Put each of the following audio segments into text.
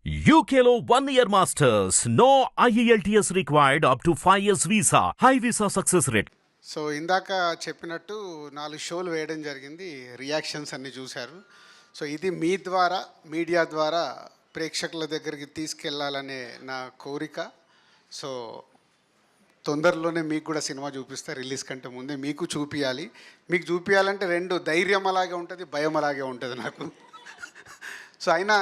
UKLO 1 year masters. No IELTS required up to 5 years visa. High visa success rate. So ఇందాక చెప్పినట్టు 4 షోలు వేయడం జరిగింది. రియాక్షన్స్ అన్నీ చూశారు. సో ఇది మీ ద్వారా, మీడియా ద్వారా ప్రేక్షకుల దగ్గరికి తీసుకెళ్లాలనే నా కోరిక. సో తొందరలోనే మీకు కూడా సినిమా చూపిస్తే రిలీజ్ కంటే ముందే మీకు చూపించాలి. మీకు చూపించాలంటే రెండు ధైర్యం అలాగే ఉంటుంది, భయం అలాగే ఉంటుంది నాకు. సో అయినా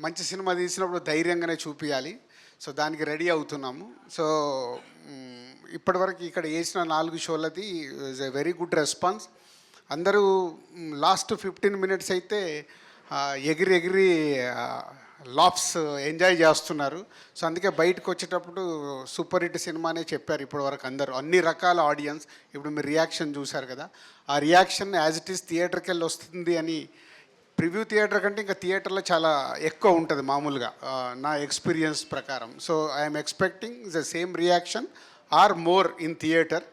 మంచి సినిమా తీసినప్పుడు ధైర్యంగానే చూపించాలి. సో దానికి రెడీ అవుతున్నాము. సో ఇప్పటివరకు ఇక్కడ వేసిన 4 షోలది is a very good response. అందరూ లాస్ట్ 15 మినిట్స్ అయితే ఎగిరి ఎగిరి లాఫ్స్ ఎంజాయ్ చేస్తున్నారు. సో అందుకే బయటకు వచ్చేటప్పుడు సూపర్ హిట్ సినిమానే చెప్పారు ఇప్పటివరకు అందరూ, అన్ని రకాల ఆడియన్స్. ఇప్పుడు మీరు రియాక్షన్ చూశారు కదా, ఆ రియాక్షన్ యాజ్ ఇట్ ఈస్ థియేటర్కి వెళ్ళి వస్తుంది అని. ప్రివ్యూ థియేటర్ కంటే ఇంకా థియేటర్లో చాలా ఎక్కువ ఉంటుంది మామూలుగా నా ఎక్స్పీరియన్స్ ప్రకారం. So I'm expecting the same reaction or more in theatre.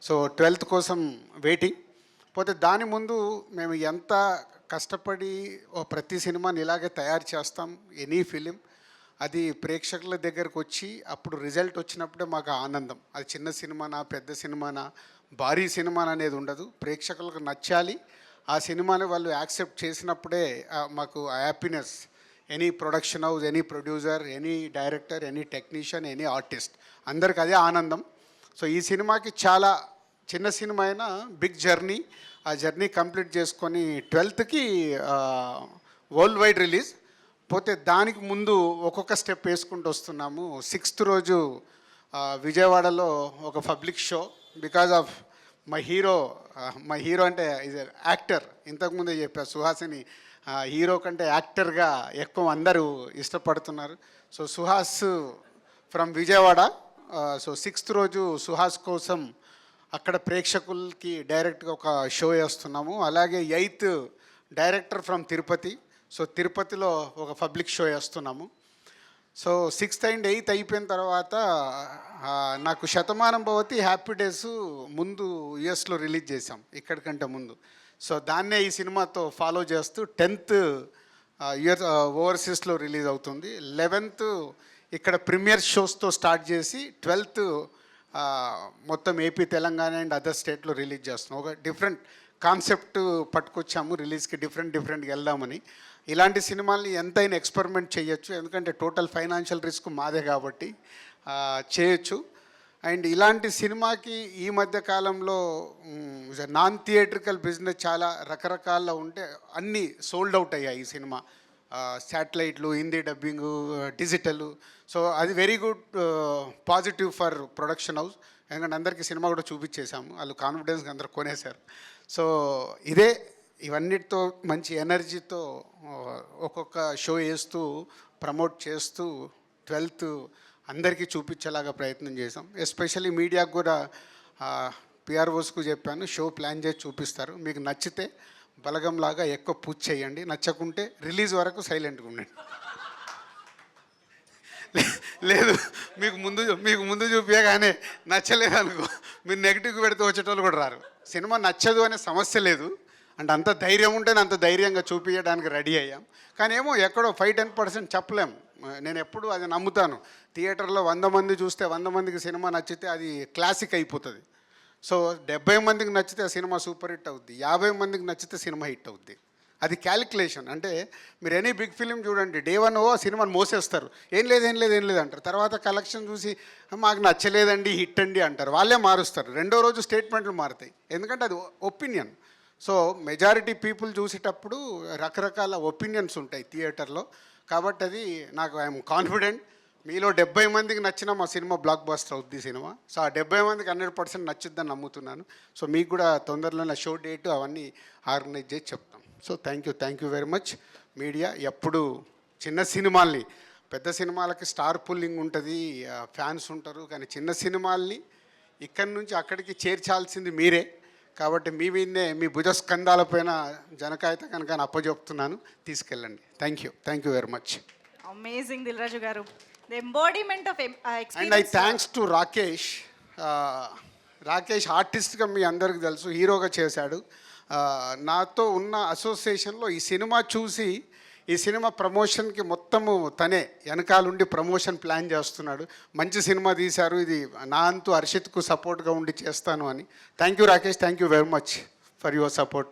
So 12th కోసం వెయిటింగ్. పోతే దాని ముందు మేము ఎంత కష్టపడి ప్రతి సినిమాని ఇలాగే తయారు చేస్తాం, ఎనీ ఫిలిం అది ప్రేక్షకుల దగ్గరకు వచ్చి అప్పుడు రిజల్ట్ వచ్చినప్పుడే మాకు ఆనందం. అది చిన్న సినిమానా, పెద్ద సినిమానా, భారీ సినిమానా అనేది ఉండదు. ప్రేక్షకులకు నచ్చాలి, ఆ సినిమాని వాళ్ళు యాక్సెప్ట్ చేసినప్పుడే మాకు happiness. Any production house, any producer, any director, any technician, any artist, అందరికి అదే ఆనందం. సో ఈ సినిమాకి చాలా చిన్న సినిమా అయినా బిగ్ జర్నీ. ఆ జర్నీ కంప్లీట్ చేసుకొని 12th వరల్డ్ వైడ్ రిలీజ్. పోతే దానికి ముందు ఒక్కొక్క స్టెప్ వేసుకుంటూ వస్తున్నాము. 6th రోజు విజయవాడలో ఒక public show. Because of my hero అంటే ఈజ్ యాక్టర్. ఇంతకుముందే చెప్పా, సుహాసిని హీరో కంటే యాక్టర్గా ఎక్కువ అందరూ ఇష్టపడుతున్నారు. So Suhas from Vijayawada. So 6th రోజు సుహాస్ కోసం అక్కడ ప్రేక్షకులకి డైరెక్ట్గా ఒక షో వేస్తున్నాము. అలాగే 8th director from Tirupati. So తిరుపతిలో ఒక పబ్లిక్ షో వేస్తున్నాము. సో 6th and 8th అయిపోయిన తర్వాత నాకు శతమానం భవతి, హ్యాపీ డేస్ ముందు యుఎస్లో రిలీజ్ చేసాం ఇక్కడికంటే ముందు. సో దాన్నే ఈ సినిమాతో ఫాలో చేస్తూ 10th ఓవర్సీస్లో రిలీజ్ అవుతుంది. 11th ఇక్కడ ప్రీమియర్ షోస్తో స్టార్ట్ చేసి 12th మొత్తం ఏపీ, తెలంగాణ అండ్ అదర్ స్టేట్లో రిలీజ్ చేస్తున్నాం. ఒక డిఫరెంట్ కాన్సెప్ట్ పట్టుకొచ్చాము రిలీజ్కి, డిఫరెంట్గా వెళ్దామని. ఇలాంటి సినిమాల్ని ఎంతైనా ఎక్స్పెరిమెంట్ చేయొచ్చు, ఎందుకంటే టోటల్ ఫైనాన్షియల్ రిస్క్ మాదే కాబట్టి చేయొచ్చు. అండ్ ఇలాంటి సినిమాకి ఈ మధ్య కాలంలో నాన్ థియేట్రికల్ బిజినెస్ చాలా రకరకాల ఉంటే అన్నీ సోల్డ్ అవుట్ అయ్యాయి. ఈ సినిమా శాటిలైట్లు, హిందీ డబ్బింగు, డిజిటల్. సో అది very good positive for production house. ఎందుకంటే అందరికీ సినిమా కూడా చూపించేశాము, వాళ్ళు కాన్ఫిడెన్స్గా అందరు కొనేశారు. సో ఇవన్నిటితో మంచి ఎనర్జీతో ఒక్కొక్క షో వేస్తూ ప్రమోట్ చేస్తూ 12th అందరికీ చూపించేలాగా ప్రయత్నం చేసాం. ఎస్పెషల్లీ మీడియాకు కూడా పిఆర్ఓస్కు చెప్పాను, షో ప్లాన్ చేసి చూపిస్తారు. మీకు నచ్చితే బలగంలాగా ఎక్కువ పూజ చేయండి, నచ్చకుంటే రిలీజ్ వరకు సైలెంట్గా ఉండండి. లేదు మీకు ముందు చూపించగానే నచ్చలేదు అనుకో, మీరు నెగిటివ్గా పెడితే వచ్చేటోళ్ళు కూడా రారు. సినిమా నచ్చదు అనే సమస్య లేదు. అంటే అంత ధైర్యం ఉంటేనే అంత ధైర్యంగా చూపించడానికి రెడీ అయ్యాం. కానీ ఏమో ఎక్కడో 5-10% చెప్పలేం. నేను ఎప్పుడు అది నమ్ముతాను. థియేటర్లో 100 మంది చూస్తే 100 మందికి సినిమా నచ్చితే అది క్లాసిక్ అయిపోతుంది. సో 70 మందికి నచ్చితే ఆ సినిమా సూపర్ హిట్ అవుద్ది, 50 మందికి నచ్చితే సినిమా హిట్ అవుద్ది. అది క్యాలిక్యులేషన్. అంటే మీరు ఎనీ బిగ్ ఫిలిం చూడండి, డే 1 ఆ సినిమాని మోసేస్తారు, ఏం లేదు అంటారు. తర్వాత కలెక్షన్ చూసి మాకు నచ్చలేదండి, హిట్ అండి అంటారు. వాళ్ళే మారుస్తారు. రెండో రోజు స్టేట్మెంట్లు మారుతాయి, ఎందుకంటే అది ఒపీనియన్. సో మెజారిటీ పీపుల్ చూసేటప్పుడు రకరకాల ఒపీనియన్స్ ఉంటాయి థియేటర్లో. కాబట్టి అది నాకు ఐఎమ్ కాన్ఫిడెంట్ మీలో 70 మందికి నచ్చిన మా సినిమా బ్లాక్ బస్టర్ అవుద్ది సినిమా. సో ఆ 70 మందికి 100% నచ్చుద్దని నమ్ముతున్నాను. సో మీకు కూడా తొందరలో నా షో డేట్ అవన్నీ ఆర్గనైజ్ చేసి చెప్తాం. So thank you very much media. ఎప్పుడు చిన్న సినిమాల్ని, పెద్ద సినిమాలకి స్టార్ పుల్లింగ్ ఉంటుంది, ఫ్యాన్స్ ఉంటారు, కానీ చిన్న సినిమాల్ని ఇక్కడి నుంచి అక్కడికి చేర్చాల్సింది మీరే. కాబట్టి మీ మీదనే, మీ భుజస్కంధాలపైన జనకాయత కనుక అప్పచెప్తున్నాను, తీసుకెళ్ళండి. Thank you very much. Amazing Dil Raju garu, the embodiment of experience. And I thanks to Rakesh ఆర్టిస్ట్గా మీ అందరికీ తెలుసు, హీరోగా చేశాడు. నాతో ఉన్న అసోసియేషన్లో ఈ సినిమా చూసి ఈ సినిమా ప్రమోషన్కి మొత్తము తనే వెనకాలండి ప్రమోషన్ ప్లాన్ చేస్తున్నాడు. మంచి సినిమా తీశారు, ఇది నా అంతు హర్షిత్కు సపోర్ట్గా ఉండి చేస్తాను అని. Thank you Rakesh, thank you very much for your support.